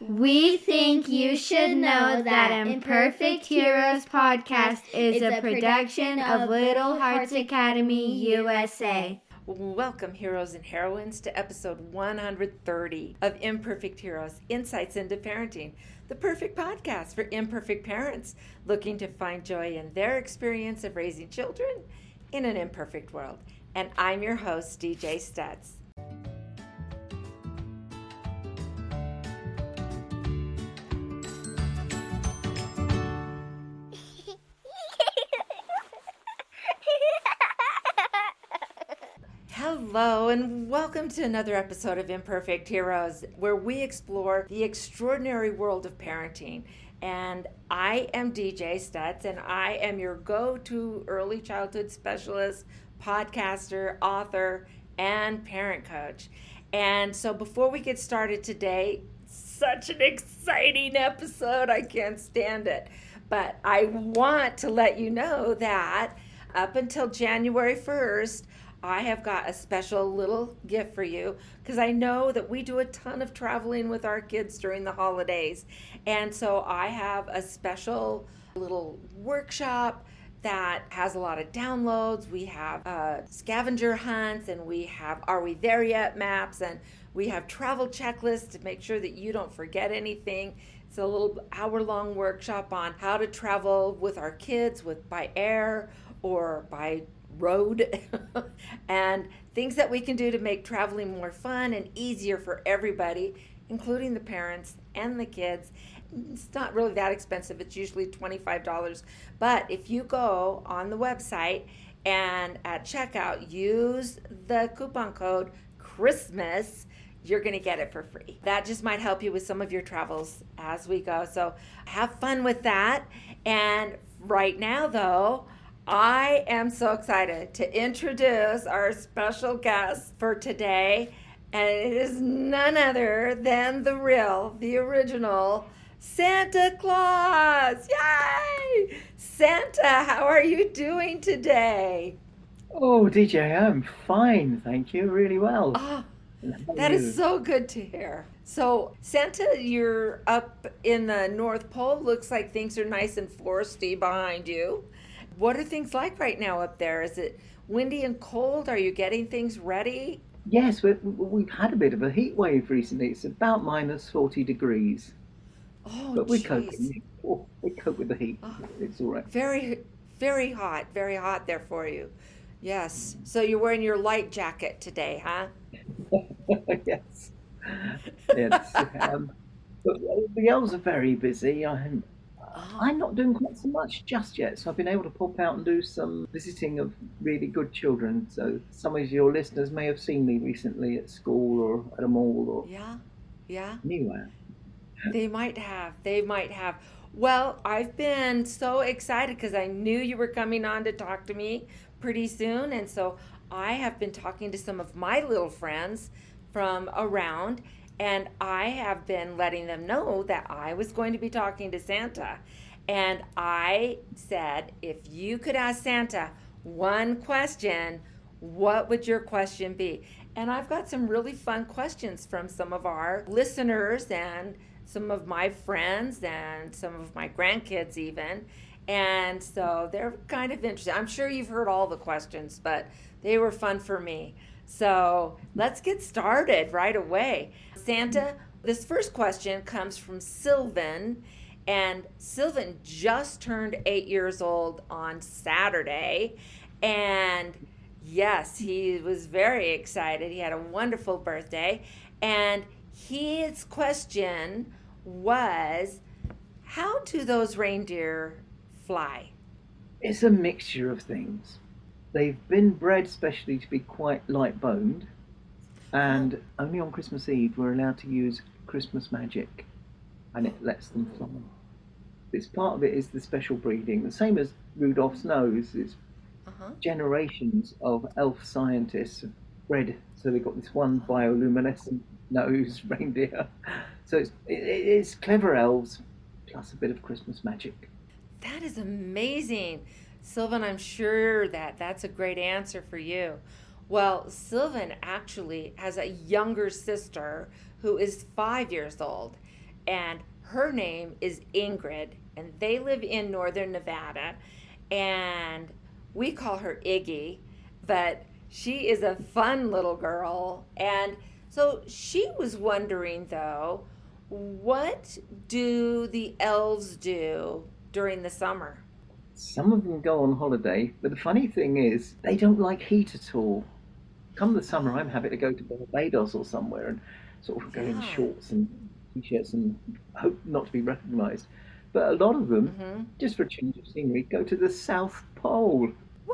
We think you should know that Imperfect Heroes podcast is a production of Little Hearts Academy USA. Welcome, heroes and heroines, to episode 130 of Imperfect Heroes, Insights into Parenting, the perfect podcast for imperfect parents looking to find joy in their experience of raising children in an imperfect world. And I'm your host, DJ Stutz. Hello, and welcome to another episode of Imperfect Heroes, where we explore the extraordinary world of parenting. And I am DJ Stutz, and I am your go-to early childhood specialist, podcaster, author, and parent coach. And so before we get started today, such an exciting episode, I can't stand it. But I want to let you know that up until January 1st, I have got a special little gift for you because I know that we do a ton of traveling with our kids during the holidays. And so I have a special little workshop that has a lot of downloads. We have scavenger hunts, and we have Are We There Yet maps, and we have travel checklists to make sure that you don't forget anything. It's a little hour-long workshop on how to travel with our kids by air or by road and things that we can do to make traveling more fun and easier for everybody, including the parents and the kids. It's not really that expensive. It's usually $25. But if you go on the website and at checkout use the coupon code Christmas, you're going to get it for free. That just might help you with some of your travels as we go. So have fun with that. And right now, though, I am so excited to introduce our special guest for today, and it is none other than the original Santa Claus. Yay! Santa, how are you doing today? Oh, DJ, I'm fine, thank you, really well. Oh, that is so good to hear. So, Santa, you're up in the North Pole. Looks like things are nice and foresty behind you. What are things like right now up there? Is it windy and cold? Are you getting things ready? Yes, we've had a bit of a heat wave recently. It's about minus 40 degrees. Oh, but we're coping. We cope with the heat. Oh, it's all right. Very, very hot there for you. Yes. So you're wearing your light jacket today, huh? Yes. Yes. But the elves are very busy. I'm not doing quite so much just yet, so I've been able to pop out and do some visiting of really good children. So some of your listeners may have seen me recently at school or at a mall or anywhere. They might have. Well, I've been so excited because I knew you were coming on to talk to me pretty soon, and so I have been talking to some of my little friends from around, and I have been letting them know that I was going to be talking to Santa. And I said, if you could ask Santa one question, what would your question be? And I've got some really fun questions from some of our listeners and some of my friends and some of my grandkids even. And so they're kind of interesting. I'm sure you've heard all the questions, but they were fun for me. So let's get started right away. Santa, this first question comes from Sylvan, and Sylvan just turned 8 years old on Saturday, and yes, he was very excited. He had a wonderful birthday, and his question was, how do those reindeer fly? It's a mixture of things. They've been bred specially to be quite light-boned, and only on Christmas Eve we're allowed to use Christmas magic, and it lets them fly. This part of it is the special breeding, the same as Rudolph's nose. It's generations of elf scientists bred, so they've got this one bioluminescent nose reindeer. So it's clever elves plus a bit of Christmas magic. That is amazing. Sylvan, I'm sure that's a great answer for you. Well, Sylvan actually has a younger sister who is 5 years old. and her name is Ingrid, and they live in northern Nevada, and we call her Iggy, but she is a fun little girl. And so she was wondering, though, what do the elves do during the summer? Some of them go on holiday, but the funny thing is, they don't like heat at all. Come the summer, I'm Oh, happy to go to Barbados or somewhere and sort of go in yeah. shorts and t-shirts and hope not to be recognised. But a lot of them, Mm-hmm. just for a change of scenery, go to the South Pole.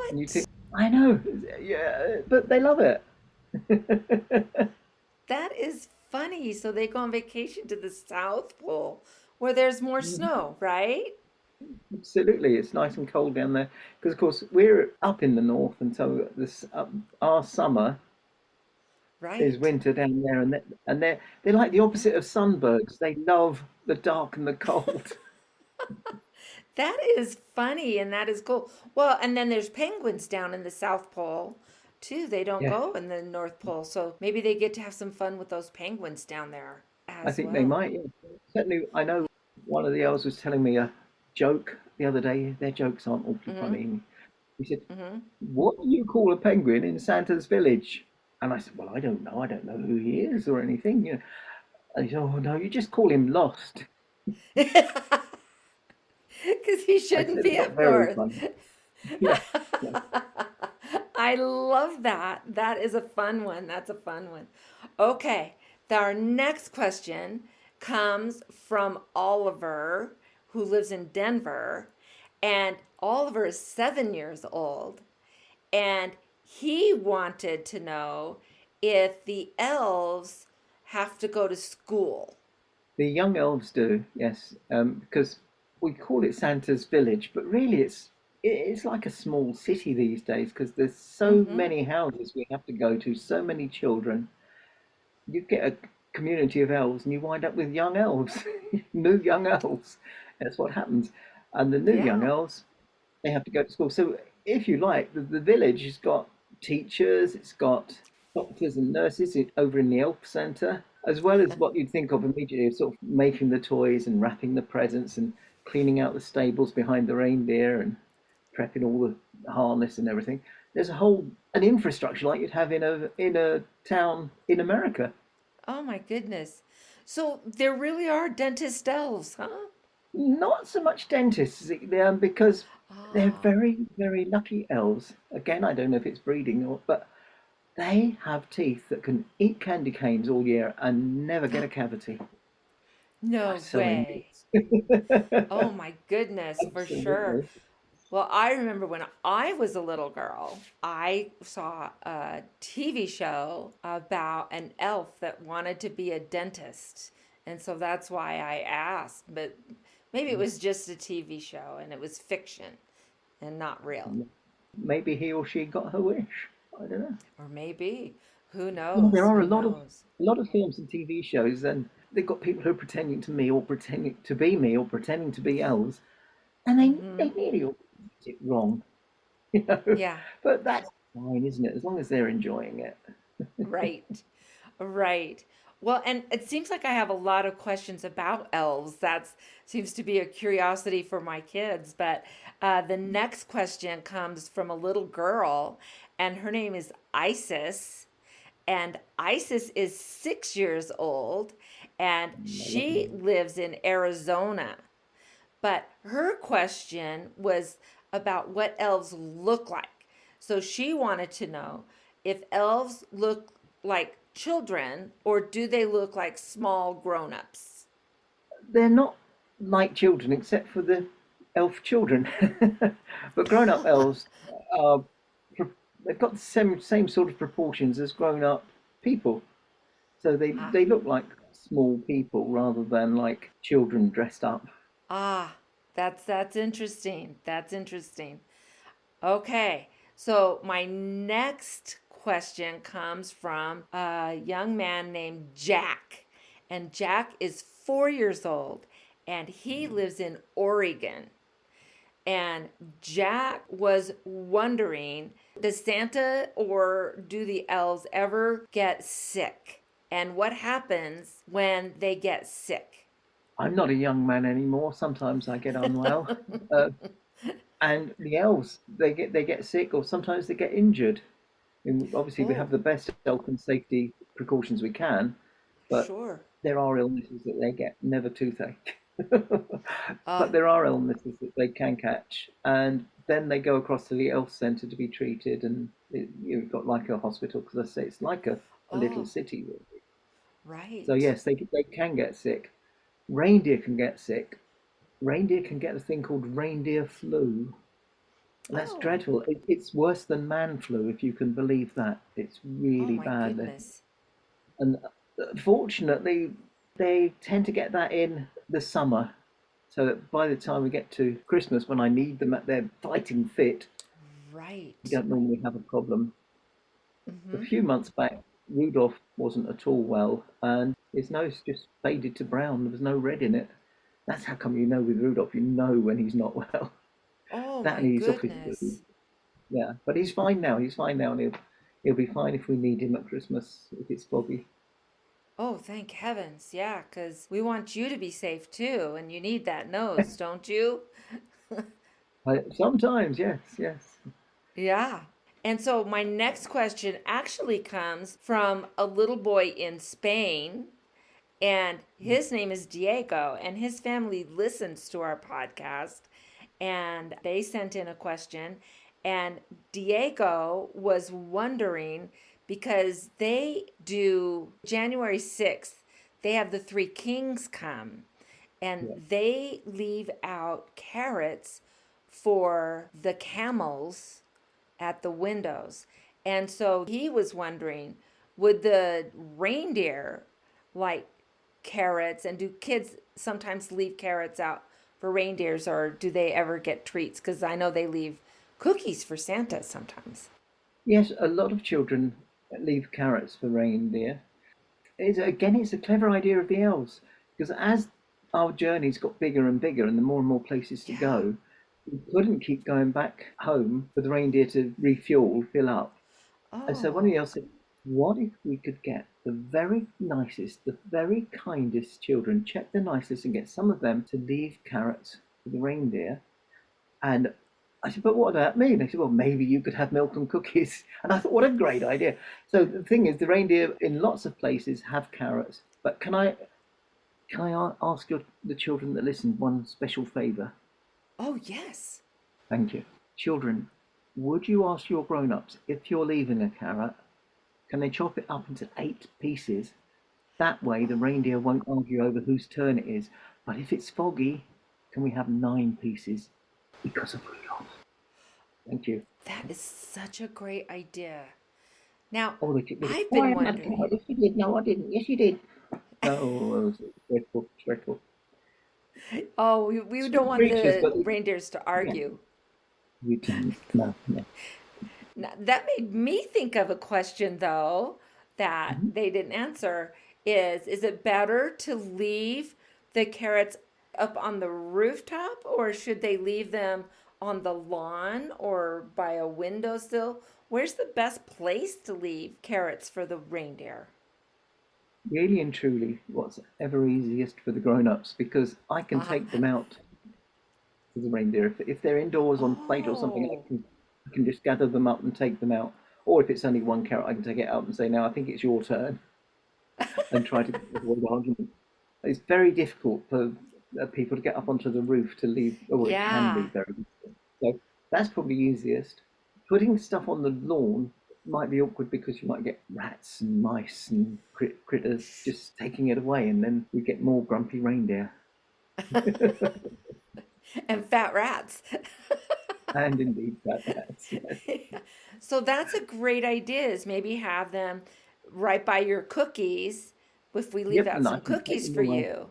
And you think, What? I know, yeah, but they love it. That is funny. So they go on vacation to the South Pole where there's more snow, right? Absolutely, it's nice and cold down there because, of course, we're up in the north, and so our summer is Right. winter down there, and they're like the opposite of sunbirds. They love the dark and the cold. That is funny and that is cool. Well, and then there's penguins down in the South Pole too. They don't Yeah, go in the North Pole. So maybe they get to have some fun with those penguins down there I as think they well. might. Yeah. Certainly, I know one of the elves was telling me a joke the other day. Their jokes aren't awfully Mm-hmm. funny. And he said, Mm-hmm. "What do you call a penguin in Santa's village?" And I said, "Well, I don't know. I don't know who he is or anything." You know. And he said, "Oh no, you just call him Lost." Because he I shouldn't said, be "Not up very north. funny." Yeah, yeah. I love that. That is a fun one. That's a fun one. Okay. Our next question comes from Oliver, who lives in Denver. And Oliver is 7 years old. And he wanted to know if the elves have to go to school. The young elves do, yes, because we call it Santa's village, but really it's like a small city these days because there's so Mm-hmm. many houses we have to go to, so many children. You get a community of elves and you wind up with young elves, new young elves. That's what happens. And the new young Yeah. elves, they have to go to school. So if you like, the village has got teachers, it's got doctors and nurses over in the elf centre, as well as what you'd think of immediately of sort of making the toys and wrapping the presents and cleaning out the stables behind the reindeer and prepping all the harness and everything. There's a whole an infrastructure like you'd have in a town in America. Oh my goodness. So there really are dentist elves, huh? Not so much dentists because they're Ah. very, very lucky elves. Again, I don't know if it's breeding or, but they have teeth that can eat candy canes all year and never get a cavity. Oh, No it's so way. envious. Oh my goodness, for sure. Absolutely. Well, I remember when I was a little girl, I saw a TV show about an elf that wanted to be a dentist. And so that's why I asked. But maybe it was just a TV show and it was fiction and not real. Maybe he or she got her wish. I don't know. Or maybe. Who Well, there knows? are Who knows? a lot of films and TV shows, and they've got people who are pretending to me or pretending to be me or pretending to be elves, and they Mm-hmm. nearly all get it wrong, you know. Yeah, But that's fine, isn't it? As long as they're enjoying it. right. Right. Well, and it seems like I have a lot of questions about elves. That seems to be a curiosity for my kids. But the next question comes from a little girl, and her name is Isis. And Isis is 6 years old, and she lives in Arizona. But her question was about what elves look like. So she wanted to know if elves look like children or do they look like small grown ups? They're not like children except for the elf children, but grown-up elves are they've got the same sort of proportions as grown-up people. So Ah, they look like small people rather than like children dressed up. ah, that's interesting. That's interesting. Okay, so my next question comes from a young man named Jack. And Jack is 4 years old and he lives in Oregon. And Jack was wondering, does Santa or do the elves ever get sick? And what happens when they get sick? I'm not a young man anymore. Sometimes I get unwell. Uh, and the elves, they get sick, or sometimes they get injured. And obviously, we have Oh, the best health and safety precautions we can, but sure. there are illnesses that they get, never toothache. Uh, But there are illnesses that they can catch, and then they go across to the elf centre to be treated, and you've got like a hospital, because I say it's like a little oh, city, really. So right. yes, they can get sick. Reindeer can get sick. Reindeer can get a thing called reindeer flu, and that's Oh, dreadful. It's worse than man flu, if you can believe that. It's oh really my bad. goodness. And fortunately, they tend to get that in the summer, so that by the time we get to Christmas, when I need them at their fighting fit, we Right. don't normally have a problem. A Mm-hmm. few months back, Rudolph wasn't at all well, and his nose just faded to brown. There was no red in it. That's how come you know with Rudolph, you know when he's not well. Oh That my and he's off his food. goodness. Yeah, but he's fine now. He's fine now, and he'll be fine if we need him at Christmas if it's foggy. Oh, thank heavens. Yeah, because we want you to be safe too, and you need that nose, don't you? Sometimes, yes, yes. Yeah. And so my next question actually comes from a little boy in Spain, and his name is Diego, and his family listens to our podcast. And they sent in a question, and Diego was wondering because they do January 6th, they have the three kings come, and Yeah. they leave out carrots for the camels at the windows. And so he was wondering, would the reindeer like carrots, and do kids sometimes leave carrots out for reindeers, or do they ever get treats? Because I know they leave cookies for Santa sometimes. Yes, a lot of children leave carrots for reindeer. It's a clever idea of the elves, because as our journeys got bigger and bigger and the more and more places to Yeah. go, we couldn't keep going back home for the reindeer to refuel, fill up. And so one of the Oh, elves said, what if we could get the very nicest, the very kindest children, check the nicest and get some of them to leave carrots for the reindeer? And I said, but what does that mean? They said, well, maybe you could have milk and cookies. And I thought, what a great idea. So the thing is, the reindeer in lots of places have carrots. But can I ask the children that listen one special favour? oh yes. Thank you. Children, would you ask your grown-ups, if you're leaving a carrot, can they chop it up into 8 pieces? That way the reindeer won't argue over whose turn it is. But if it's foggy, can we have 9 pieces? Because of Rudolph. Thank you. That is such a great idea. Now, Oh, the I've oh, I been haven't had carrot. wondering. Yes, you did. No, I didn't. Yes, you did. Oh, it's dreadful, dreadful. Oh, we don't Sweet want creatures, the but reindeers to yeah, argue. we didn't. No, no. Now, that made me think of a question, though, that Mhm. they didn't answer. Is it better to leave the carrots up on the rooftop, or should they leave them on the lawn or by a windowsill? Where's the best place to leave carrots for the reindeer? Really and truly, what's ever easiest for the grown-ups, because I can Uh-huh. take them out to the reindeer. If they're indoors on plate or something, Oh, I can just gather them up and take them out. Or if it's only one carrot, I can take it out and say, now I think it's your turn, and try to avoid argument. It's very difficult for people to get up onto the roof to leave, or it can be yeah. very difficult. So that's probably easiest. Putting stuff on the lawn might be awkward because you might get rats and mice and critters just taking it away, and then we get more grumpy reindeer. And fat rats. And indeed, fat rats. Yes. So that's a great idea, is maybe have them right by your cookies if we leave Yep, out and I some can take cookies them for away. you.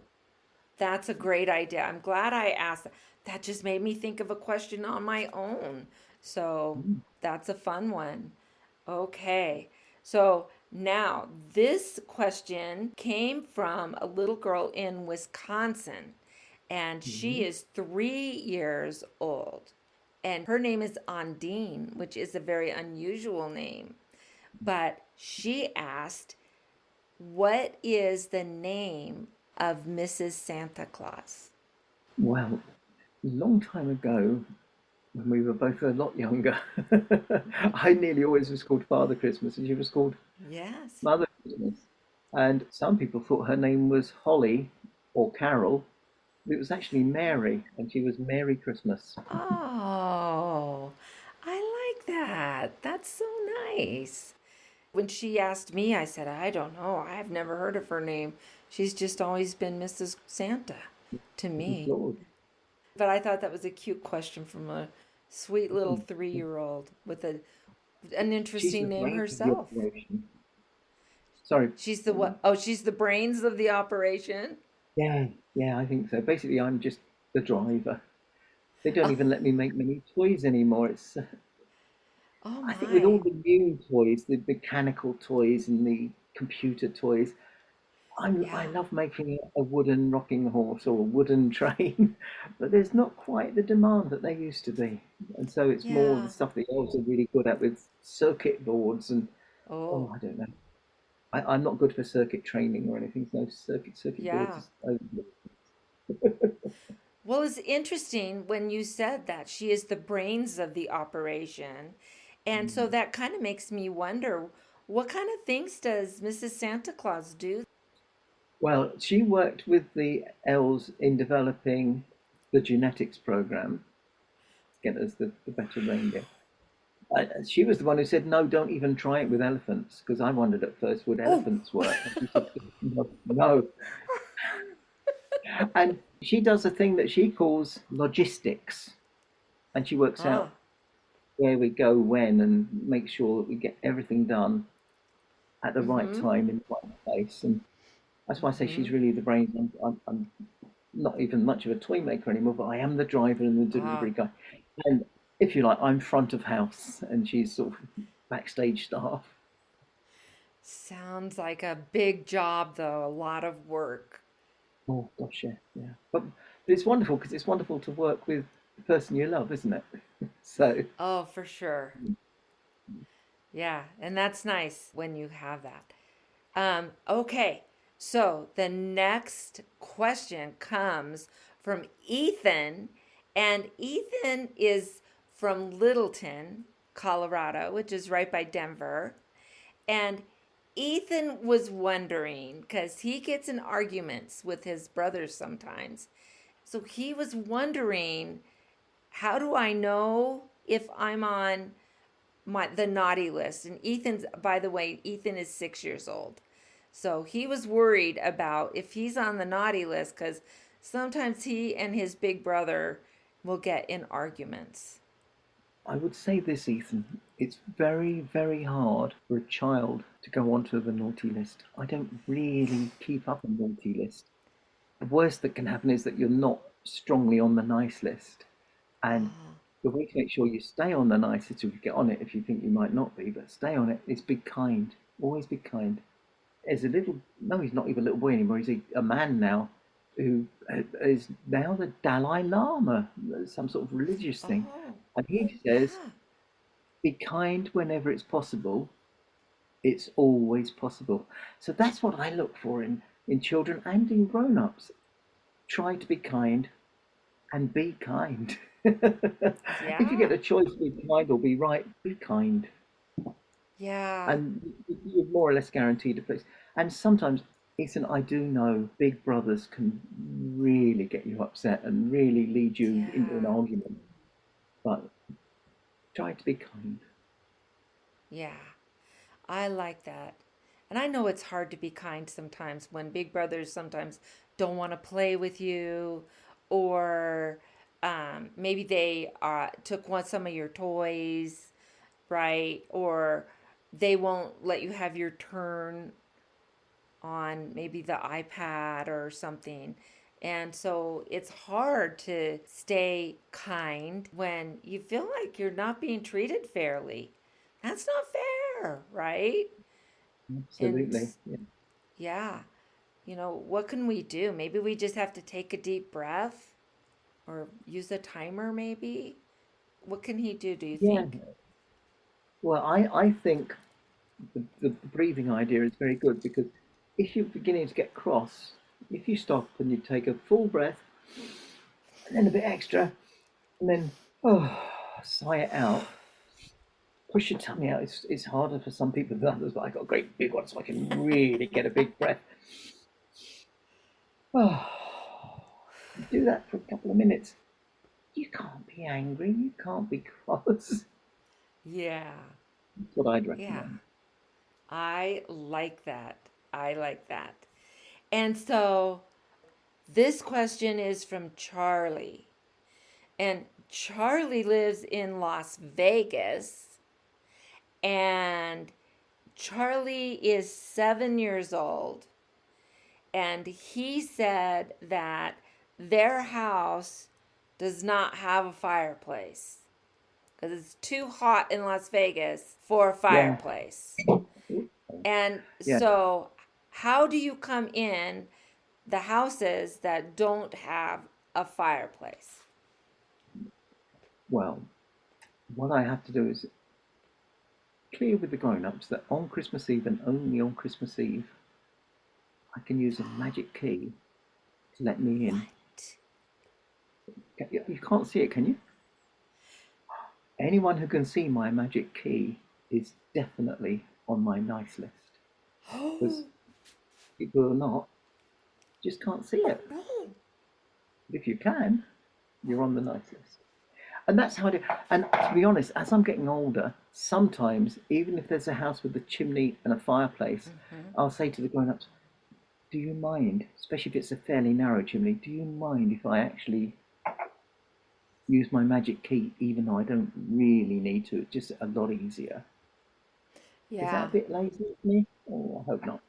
That's a great idea. I'm glad I asked. That just made me think of a question on my own. So Mm. that's a fun one. Okay. So now this question came from a little girl in Wisconsin, and she Mhm. is 3 years old. And her name is Ondine, which is a very unusual name. But she asked, what is the name of Mrs. Santa Claus? Well, a long time ago, when we were both a lot younger, I nearly always was called Father Christmas, and she was called Yes. Mother Christmas. And some people thought her name was Holly or Carol. It was actually Mary, and she was Merry Christmas. Oh, I like that. That's so nice. When she asked me, I said, I don't know. I've never heard of her name. She's just always been Mrs. Santa to me. Lord. But I thought that was a cute question from a sweet little 3-year-old with an She's the interesting name brains of the herself. operation. Sorry. She's the what? Oh, she's the brains of the operation. Yeah, I think so. Basically, I'm just the driver. They don't even let me make many toys anymore. Oh I think with all my. the new toys, the mechanical toys and the computer toys, I Yeah. love making a wooden rocking horse or a wooden train, but there's not quite the demand that there used to be. And so it's more the Yeah. stuff the elves are really good at with circuit boards and, Oh, oh, I don't know. I'm not good for circuit training or anything, so circuit boards yeah. is over. Well, it's interesting when you said that she is the brains of the operation. And so that kind of makes me wonder what kind of things does Mrs. Santa Claus do? Well, she worked with the elves in developing the genetics program to get us the better reindeer. She was the one who said, no, don't even try it with elephants, because I wondered at first, would Oh, elephants work? And she said, no, no. And she does a thing that she calls logistics, and she works ah, out where we go when and make sure that we get everything done at the right mm-hmm, time in the right place. And that's why I say mm-hmm, she's really the brains. I'm not even much of a toy maker anymore, but I am the driver and the ah. delivery guy. And if you like, I'm front of house and she's sort of backstage staff. Sounds like a big job, though, a lot of work. Oh gosh, yeah. But it's wonderful because it's wonderful to work with the person you love, isn't it? So Oh, for sure. Yeah, and that's nice when you have that. Okay, so the next question comes from Ethan, and Ethan is from Littleton, Colorado, which is right by Denver. And Ethan was wondering because he gets in arguments with his brothers sometimes. So he was wondering, how do I know if I'm on the naughty list? And Ethan's, by the way, Ethan is 6 years old. So he was worried about if he's on the naughty list because sometimes he and his big brother will get in arguments. I would say this, Ethan. It's very, very hard for a child to go onto the naughty list. I don't really keep up a naughty list. The worst that can happen is that you're not strongly on the nice list. And Oh, the way to make sure you stay on the nice is to get on it if you think you might not be, but stay on it is be kind. Always be kind. As a little, no, he's not even a little boy anymore. He's a man now who is now the Dalai Lama, some sort of religious thing. oh, And he says, yeah, be kind whenever it's possible. It's always possible. So that's what I look for in children and in grown ups. Try to be kind and be kind. If you yeah, get a choice to be kind or be right, be kind. yeah, And you're more or less guaranteed a place. And sometimes, Ethan, I do know big brothers can really get you upset and really lead you into an yeah, argument. But try to be kind. yeah. I like that. And I know it's hard to be kind sometimes when big brothers sometimes don't want to play with you, or maybe they took some of your toys, right? Or they won't let you have your turn on maybe the iPad or something. And so it's hard to stay kind when you feel like you're not being treated fairly. That's not fair, right? And Absolutely. Yeah. yeah, what can we do? Maybe we just have to take a deep breath or use a timer, maybe. What can he do you Yeah. think? Well, I think the breathing idea is very good because if you're beginning to get cross, if you stop and you take a full breath and then a bit extra, and then sigh it out, push your tummy out. It's harder for some people than others, but I got a great big one, so I can really get a big breath. Oh, do that for a couple of minutes. You can't be angry. You can't be cross. Yeah. That's what I'd Yeah. recommend. I like that. I like that. And so this question is from Charlie. And Charlie lives in Las Vegas. And Charlie is 7 years old. And he said that their house does not have a fireplace because it's too hot in Las Vegas for a Yeah, fireplace. And yeah. so, how do you come in the houses that don't have a fireplace? Well, what I have to do is clear with the grown-ups that on Christmas Eve and only on Christmas Eve, I can use a magic key to let me in. You can't see it, can you? Anyone who can see my magic key is definitely on my nice list. Because people who are not just can't see it. No. But if you can, you're on the nice list. And that's how I do. And to be honest, as I'm getting older, sometimes, even if there's a house with a chimney and a fireplace, I'll say to the grown-ups, do you mind, especially if it's a fairly narrow chimney, do you mind if I actually use my magic key, even though I don't really need to? It's just a lot easier. Is that Yeah. a bit lazy of me? Oh, I hope not.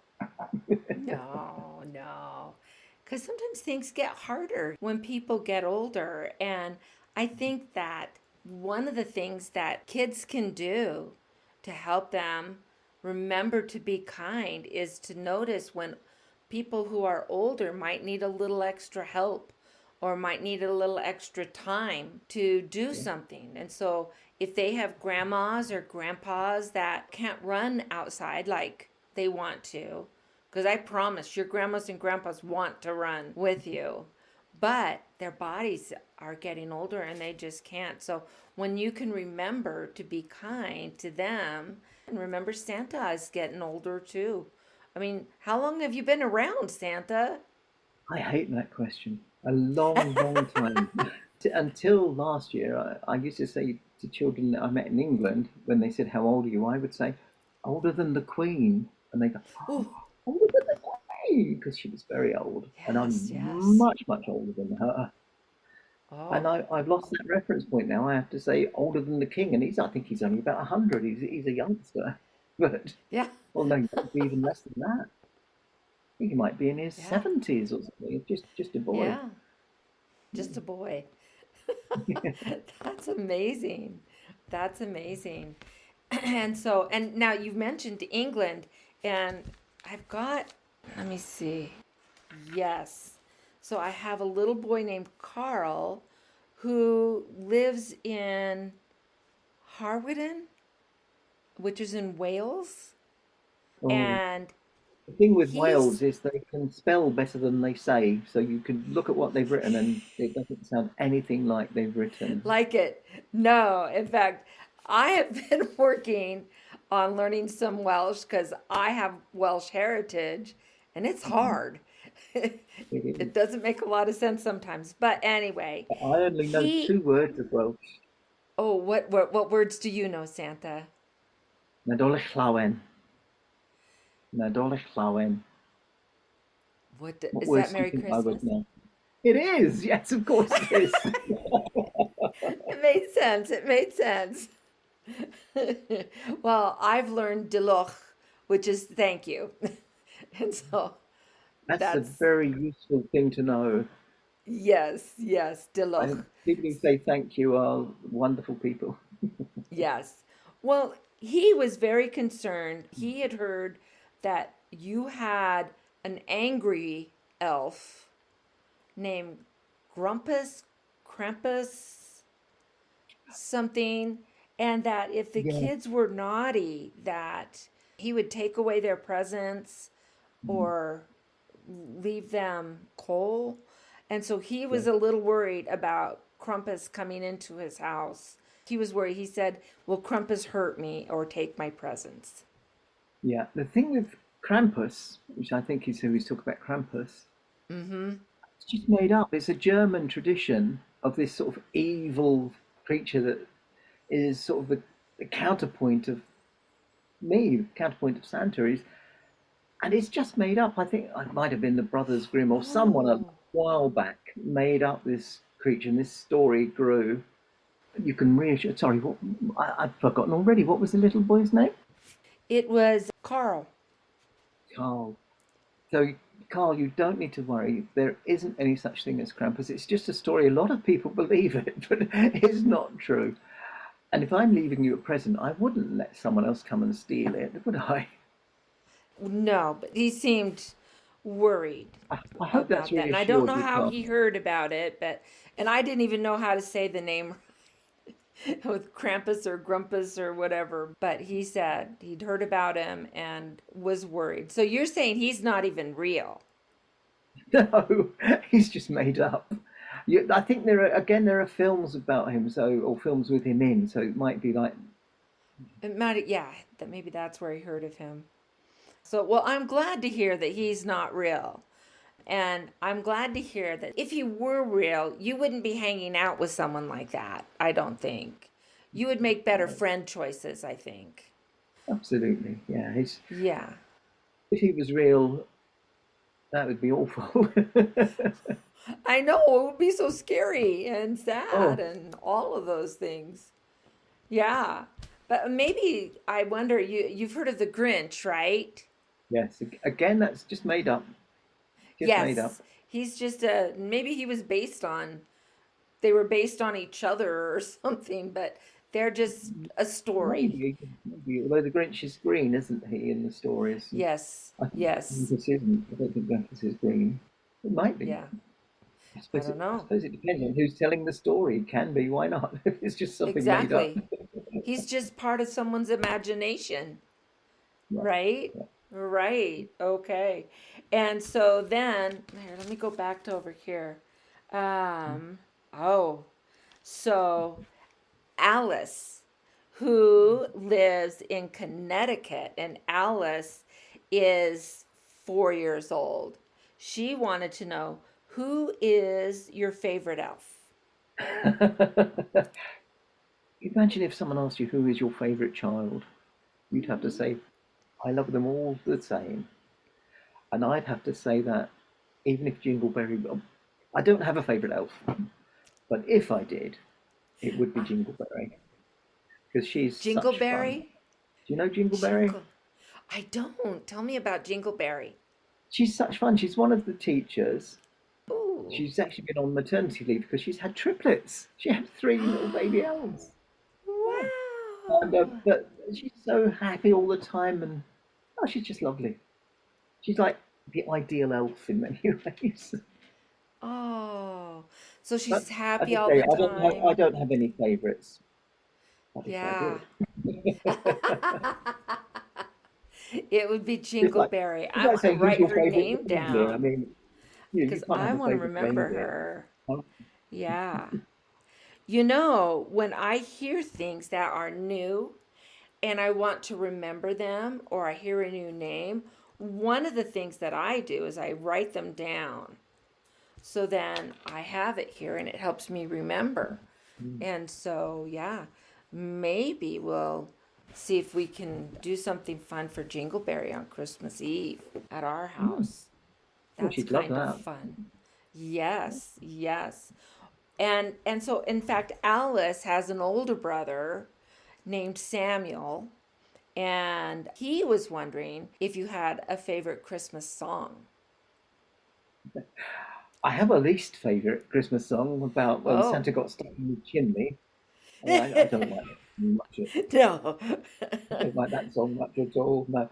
No, no. Because sometimes things get harder when people get older. And I think that one of the things that kids can do to help them remember to be kind is to notice when people who are older might need a little extra help or might need a little extra time to do something. And so if they have grandmas or grandpas that can't run outside like they want to, because I promise your grandmas and grandpas want to run with you, but their bodies are getting older and they just can't. So when you can remember to be kind to them, and remember Santa is getting older too. I mean, how long have you been around, Santa? I hate that question. A long, long time. Until last year, I used to say to children that I met in England, when they said, how old are you? I would say, older than the Queen. And they go, Oh, older than the Queen, because she was very old. And yes, I'm yes. much, much older than her. Oh, And I've lost that reference point now. I have to say older than the King. And I think he's only about 100. He's a youngster. But, yeah, well, no, he might be even less than that. I think he might be in his yeah, 70s or something. Just a boy. yeah. Just a boy. That's amazing. That's amazing. And so, and now you've mentioned England, and I've got, let me see. Yes. So I have a little boy named Carl who lives in Harweden, which is in Wales. Oh, And the thing with he's Wales is they can spell better than they say, so you can look at what they've written and it doesn't sound anything like they've written. like it. No, in fact, I have been working on learning some Welsh because I have Welsh heritage and it's Mhm. hard. It is. It doesn't make a lot of sense sometimes. But anyway, I only know he two words of Welsh. oh, what words do you know, Santa? Nadolig llawen. Nadolig llawen. What Is that words do you Merry think I would Christmas? know? It is. Yes, of course it is. It made sense. It made sense. Well, I've learned Diloch, which is thank you. And so That's a that's very useful thing to know. yes, yes, Diloch. And people who say thank you are wonderful people. Yes. Well, he was very concerned. He had heard that you had an angry elf named Grumpus, Krampus, something, and that if the Yeah. kids were naughty, that he would take away their presents or leave them coal. And so he was a little worried about Krampus coming into his house. He was worried. He said, will Krampus hurt me or take my presents? Yeah, the thing with Krampus, which I think is who he's talking about, Krampus, Mm-hmm. it's just made up. It's a German tradition of this sort of evil creature that is sort of the counterpoint of me, the counterpoint of Santa is, and it's just made up. I think it might have been the Brothers Grimm or someone a Oh. while back made up this creature, and this story grew. You can reassure. Sorry, what, I've forgotten already. What was the little boy's name? It was Carl. Carl. So, Carl, you don't need to worry. There isn't any such thing as Krampus. It's just a story. A lot of people believe it, but it's not true. And if I'm leaving you a present, I wouldn't let someone else come and steal it, would I? No, but he seemed worried I hope that's about that. And I don't reassured know you, how Carl. he heard about it, and I didn't even know how to say the name with Krampus or Grumpus or whatever. But he said he'd heard about him and was worried. So you're saying he's not even real? No, he's just made up. I think there are films about him, or films with him in, so it might be like, It might, yeah, that maybe that's where he heard of him. So, well, I'm glad to hear that he's not real. And I'm glad to hear that if he were real, you wouldn't be hanging out with someone like that, I don't think. You would make better friend choices, I think. absolutely, yeah. Yeah. If he was real, that would be awful. I know, it would be so scary and sad Oh, and all of those things. Yeah. But maybe I wonder, you've heard of the Grinch, right? yes. Again, that's just made up. Just made up. Yes. He's just a, maybe he was they were based on each other or something, but they're just a story. Maybe. Although the Grinch is green, isn't he, in the stories? Yes. I think Yes. Krampus isn't. I don't think Krampus is green. It might be. Yeah. I I suppose don't it, I know. suppose it depends on who's telling the story. It can be. Why not? If it's just something made up. Exactly. He's just part of someone's imagination, Right. right? Yeah. Right. Okay. And so then, here, let me go back to over here. Oh, so Alice, who lives in Connecticut, and Alice is 4 years old. She wanted to know, who is your favorite elf? Imagine if someone asked you who is your favourite child. You'd have to say, I love them all the same. And I'd have to say that even if Jingleberry, well, I don't have a favourite elf, but if I did, it would be Jingleberry because she's such fun. Jingleberry? Do you know Jingleberry? Jingle. I don't. Tell me about Jingleberry. She's such fun. She's one of the teachers. Ooh. She's actually been on maternity leave because she's had triplets. She had three little baby elves. And Wow. but she's so happy all the time, and oh, she's just lovely. She's like the ideal elf in many ways. Oh, so But she's as happy I all say, the I time. don't have any favourites. But if I Yeah. did, It would be it's like Jingleberry. it's I like want to saying who's write your her favourite name reindeer. I down mean, you because can't I have a want to favourite remember reindeer. her. Oh, Yeah. You know, when I hear things that are new and I want to remember them or I hear a new name, one of the things that I do is I write them down. So then I have it here and it helps me remember. And so, yeah, maybe we'll see if we can do something fun for Jingleberry on Christmas Eve at our house. oh, That's she'd love kind of that. fun. Yes, yes. And so in fact Alice has an older brother named Samuel, and he was wondering if you had a favorite Christmas song. I have a least favourite Christmas song about when Oh. Santa got stuck in the chimney. I don't like it much. No. I don't like that song much at all. No,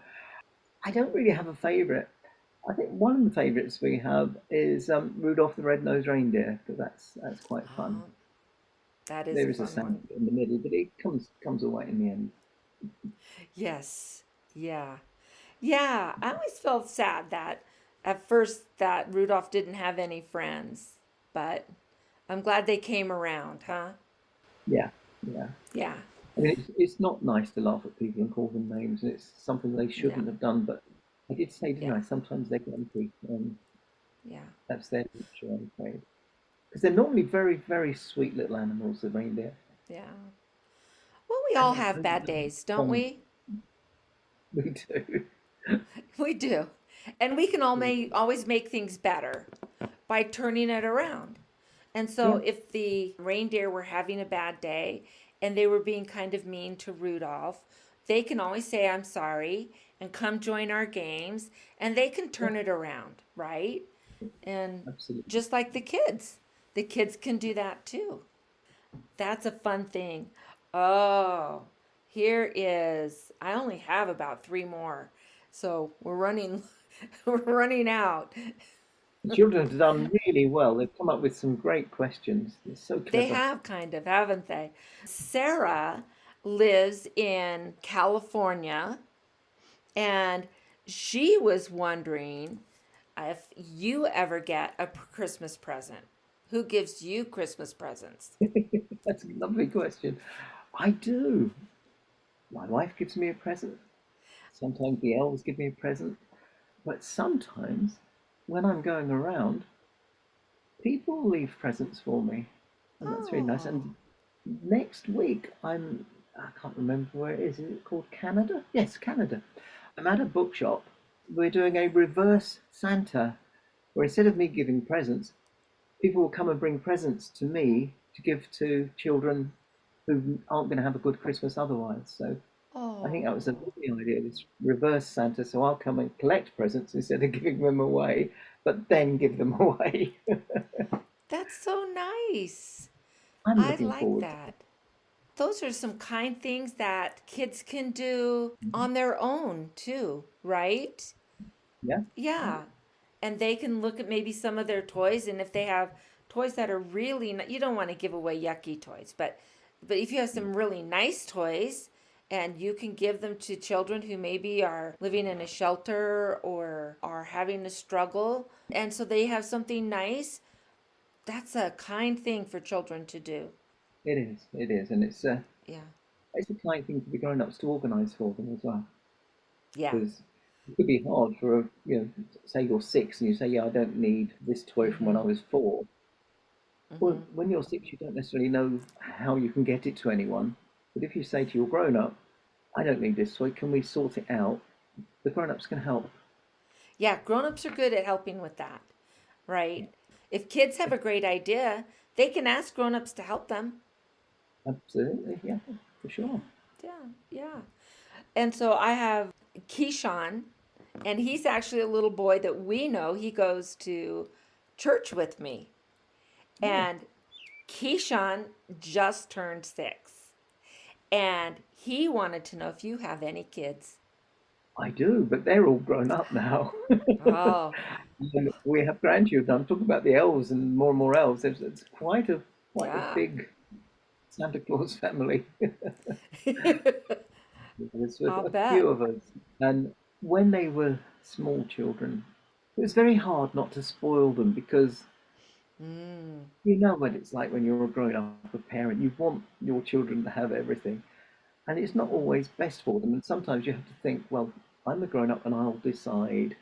I don't really have a favourite. I think one of the favourites we have is Rudolph the Red-Nosed Reindeer because that's quite fun. Oh, that is a There is a fun Santa one. in the middle, but it comes all right in the end. Yes. Yeah. Yeah. I always felt sad that at first that Rudolph didn't have any friends, but I'm glad they came around, huh? Yeah, yeah. Yeah. I mean, it's not nice to laugh at people and call them names, and it's something they No. shouldn't have done. But I did say, didn't Yeah. I? Sometimes they're grumpy, and Yeah. that's their nature, I'm afraid. Because they're normally very, very sweet little animals, the reindeer, Yeah. Well, we and all they have really bad love days, don't fun. we? We do. We do. And we can always make things better by turning it around. And so Yeah, if the reindeer were having a bad day and they were being kind of mean to Rudolph, they can always say, I'm sorry, and come join our games, and they can yeah, turn it around, right? And absolutely. just like the kids can do that too. That's a fun thing. Oh, here is, I only have about three more. So we're running, we're running out. The children have done really well. They've come up with some great questions. They're so They clever. have kind of, haven't they? Sarah lives in California and she was wondering if you ever get a Christmas present. Who gives you Christmas presents? That's a lovely question. I do. My wife gives me a present. Sometimes the elves give me a present. But sometimes, when I'm going around, people leave presents for me. And that's really nice. Oh, And next week, I can't remember where it is. Is it called Canada? Yes, Canada. I'm at a bookshop. We're doing a reverse Santa, where instead of me giving presents, people will come and bring presents to me to give to children who aren't going to have a good Christmas otherwise. So I think that was a oh, lovely idea, this reverse Santa. So I'll come and collect presents instead of giving them away, but then give them away. that's so nice. I'm I looking like forward to that. Those are some kind things that kids can do on their own too, right? it. Yeah, Yeah. And they can look at maybe some of their toys, and if they have toys that are really you don't want to give away yucky toys, but if you have some really nice toys and you can give them to children who maybe are living in a shelter or are having a struggle, and so they have something nice, that's a kind thing for children to do. it is. It is, and Yeah. it's a kind thing for the grown-ups to organise for them as well, Yeah. because it could be hard for say you're 6 and you say, yeah, I don't need this toy from when I Mhm. was 4. Well, Mhm. when you're 6, you don't necessarily know how you can get it to anyone. But if you say to your grown-up, I don't need this toy, can we sort it out? The grown-ups can help. Yeah, grown-ups are good at helping with that, right? If kids have a great idea, they can ask grown-ups to help them. Absolutely, yeah, for sure. Yeah, yeah. And so I have Keyshawn, and he's actually a little boy that we know. He goes to church with me. Oh, And Keyshawn just turned 6. And he wanted to know if you have any kids. I do, but they're all grown up now. Oh, And we have grandchildren. I'm talking about the elves and more elves. It's quite a yeah. big Santa Claus family. There's I'll a few bet. of us. And when they were small children, it was very hard not to spoil them because Mm, you know what it's like when you're a grown up a parent. You want your children to have everything. And it's not always best for them. And sometimes you have to think, well, I'm a grown up and I'll decide.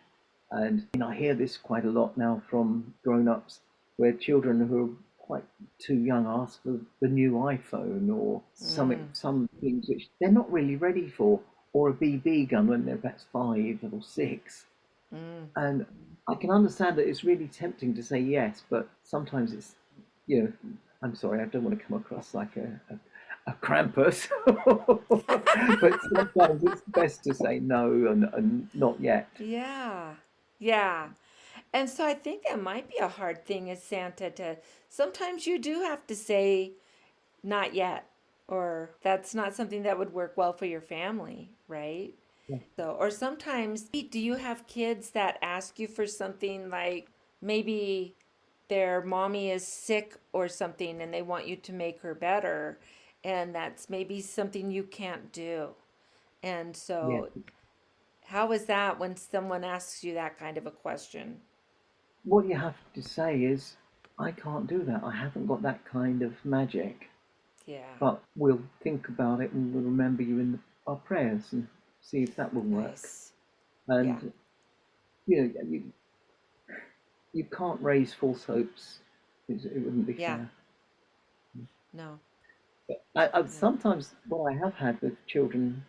And I hear this quite a lot now from grown ups where children who are quite too young ask for the new iPhone or mm, some things which they're not really ready for, or a BB gun when they're perhaps 5 or 6. mm. And I can understand that it's really tempting to say yes, but sometimes you know, I'm sorry, I don't want to come across like a Krampus, but sometimes it's best to say no and not yet. Yeah. Yeah. And so I think that might be a hard thing as Santa to sometimes you do have to say not yet or that's not something that would work well for your family, right? Yeah. So or sometimes do you have kids that ask you for something like maybe their mommy is sick or something and they want you to make her better and that's maybe something you can't do. And Yeah, so How is that when someone asks you that kind of a question? What you have to say is, I can't do that. I haven't got that kind of magic. Yeah. But we'll think about it and we'll remember you in our prayers and see if that will work. Nice. Yeah. And you can't raise false hopes. It wouldn't be Yeah. fair. No. Sometimes what I have had with children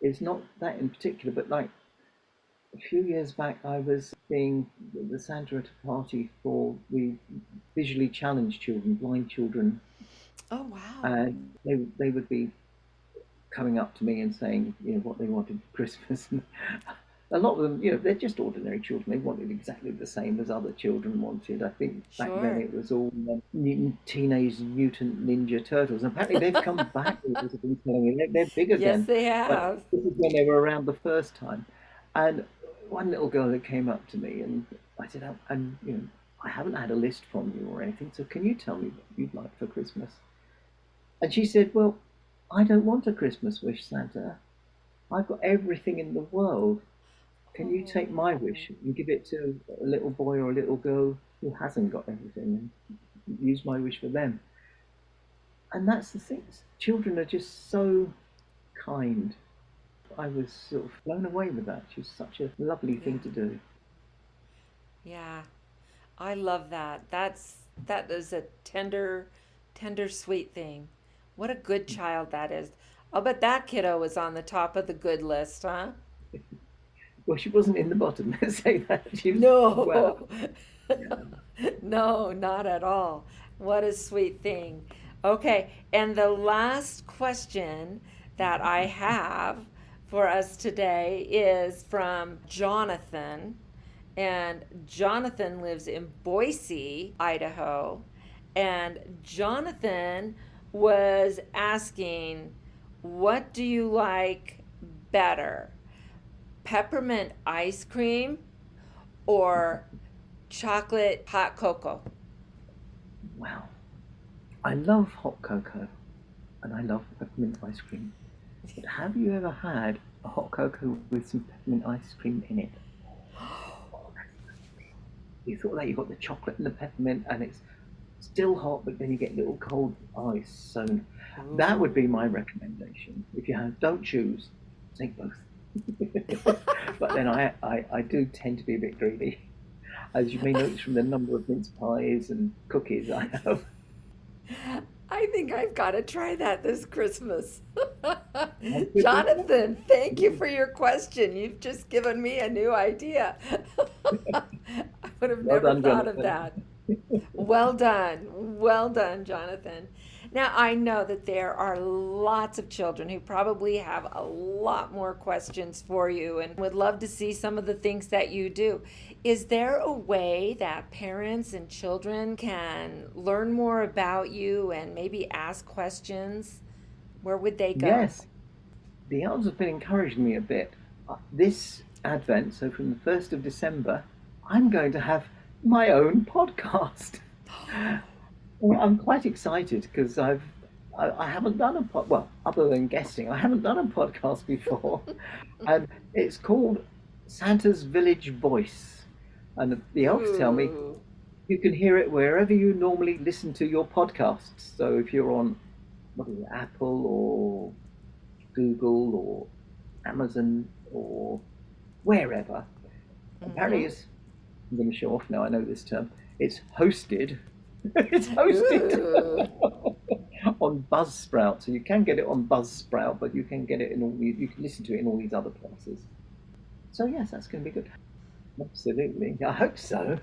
is not that in particular, but like a few years back, I was being the Santa at a party for the visually challenged children, blind children, Oh, wow. and they would be coming up to me and saying, what they wanted for Christmas. And a lot of them, they're just ordinary children. They wanted exactly the same as other children wanted. I think back then it was all Teenage Mutant Ninja Turtles. And apparently they've come back. They're big again. Yes, they have. But this is when they were around the first time. And one little girl that came up to me and I said, I haven't had a list from you or anything, so can you tell me what you'd like for Christmas? And she said, well, I don't want a Christmas wish, Santa. I've got everything in the world. Can you take my wish and give it to a little boy or a little girl who hasn't got everything and use my wish for them? And that's the thing. Children are just so kind. I was sort of blown away with that. It's just such a lovely thing to do. Yeah. I love that. That is a tender, sweet thing. What a good child that is. I'll bet that kiddo was on the top of the good list, huh? Well, she wasn't in the bottom, let's say that. No. No, not at all. What a sweet thing. Okay, and the last question that I have for us today is from Jonathan. And Jonathan lives in Boise, Idaho. And Jonathan was asking, what do you like better? Peppermint ice cream or chocolate hot cocoa? Wow. I love hot cocoa and I love peppermint ice cream. But have you ever had a hot cocoa with some peppermint ice cream in it? You thought that you've got the chocolate and the peppermint and it's still hot, but then you get little cold ice. So that would be my recommendation. If you don't choose, take both. But then I do tend to be a bit greedy, as you may notice from the number of mince pies and cookies I have. I think I've got to try that this Christmas. Jonathan, thank you for your question. You've just given me a new idea. I would have never thought of that. Well done, Jonathan. Now, I know that there are lots of children who probably have a lot more questions for you and would love to see some of the things that you do. Is there a way that parents and children can learn more about you and maybe ask questions? Where would they go? Yes. The elves have been encouraging me a bit. This Advent, so from the 1st of December, I'm going to have my own podcast. Well, I'm quite excited because I haven't done a well, other than guesting, I haven't done a podcast before, and it's called Santa's Village Voice, and the elves tell me you can hear it wherever you normally listen to your podcasts. So if you're on Apple or Google or Amazon or wherever, apparently I'm going to show off now. I know this term. It's hosted. It's hosted on Buzzsprout, so you can get it on Buzzsprout, but you can get it you can listen to it in all these other places. So yes, that's going to be good. Absolutely, I hope so.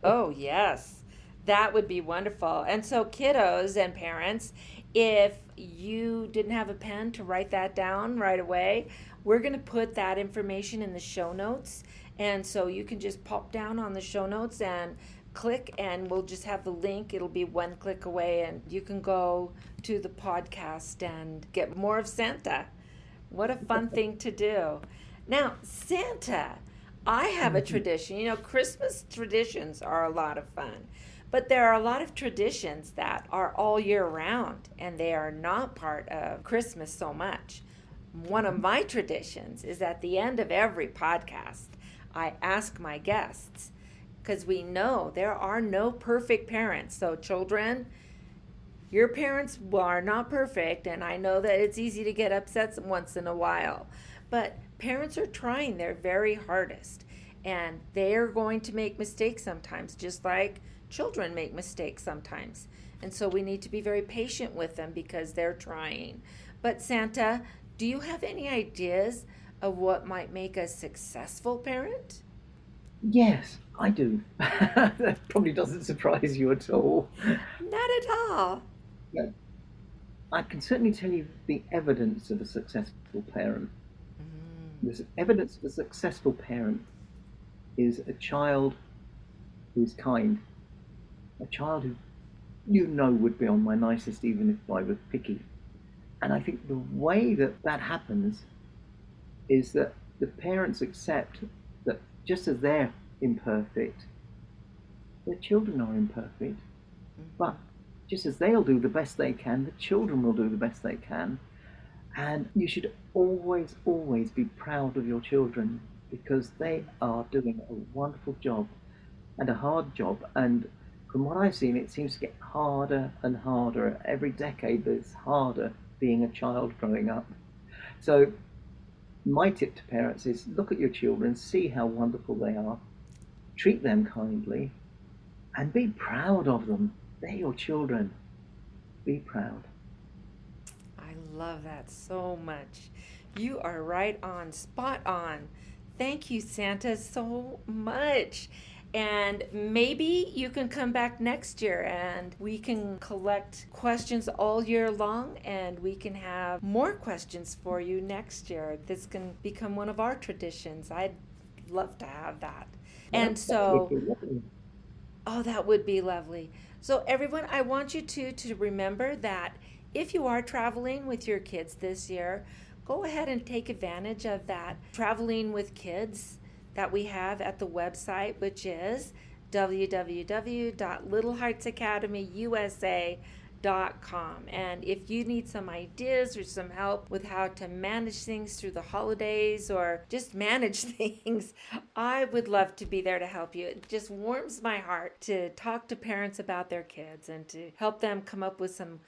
Oh yes, that would be wonderful. And so, kiddos and parents, if you didn't have a pen to write that down right away, we're going to put that information in the show notes, and so you can just pop down on the show notes and click, and we'll just have the link. It'll be one click away, and you can go to the podcast and get more of Santa. What a fun thing to do. Now, Santa, I have a tradition. Christmas traditions are a lot of fun, but there are a lot of traditions that are all year round, and they are not part of Christmas so much. One of my traditions is at the end of every podcast, I ask my guests, because we know there are no perfect parents. So children, your parents are not perfect, and I know that it's easy to get upset once in a while, but parents are trying their very hardest, and they're going to make mistakes sometimes, just like children make mistakes sometimes. And so we need to be very patient with them because they're trying. But Santa, do you have any ideas of what might make a successful parent? Yes, I do. That probably doesn't surprise you at all. Not at all. Yeah. I can certainly tell you the evidence of a successful parent. The evidence of a successful parent is a child who's kind, a child who would be on my nicest even if I was picky. And I think the way that that happens is that the parents accept that just as they're imperfect, their children are imperfect. But just as they'll do the best they can, the children will do the best they can. And you should always, always be proud of your children because they are doing a wonderful job and a hard job. And from what I've seen, it seems to get harder and harder. Every decade, it's harder being a child growing up. So my tip to parents is look at your children, see how wonderful they are, treat them kindly, and be proud of them. They're your children. Be proud. I love that so much. You are right on, spot on. Thank you, Santa, so much. And maybe you can come back next year and we can collect questions all year long and we can have more questions for you next year. This can become one of our traditions. I'd love to have that. And so, oh, that would be lovely. So everyone, I want you to remember that if you are traveling with your kids this year, go ahead and take advantage of that traveling with kids that we have at the website, which is www.littleheartsacademyusa.com. And if you need some ideas or some help with how to manage things through the holidays or just manage things, I would love to be there to help you. It just warms my heart to talk to parents about their kids and to help them come up with some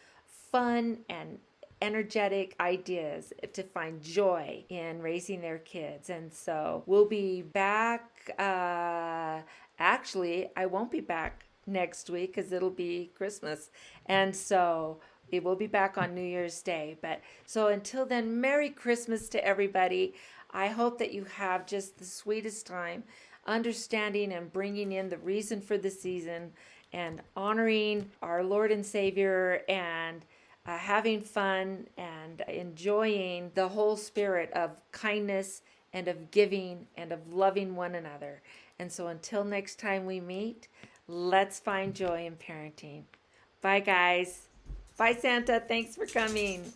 fun and energetic ideas to find joy in raising their kids. And so we'll be back. Actually, I won't be back next week because it'll be Christmas. And so it will be back on New Year's Day. But so until then, Merry Christmas to everybody. I hope that you have just the sweetest time understanding and bringing in the reason for the season and honoring our Lord and Savior and having fun and enjoying the whole spirit of kindness and of giving and of loving one another. And so until next time we meet, let's find joy in parenting. Bye, guys. Bye, Santa. Thanks for coming.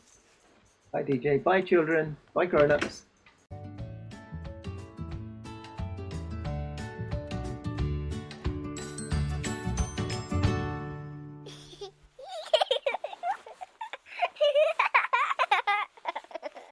Bye, DJ. Bye, children. Bye, grown-ups.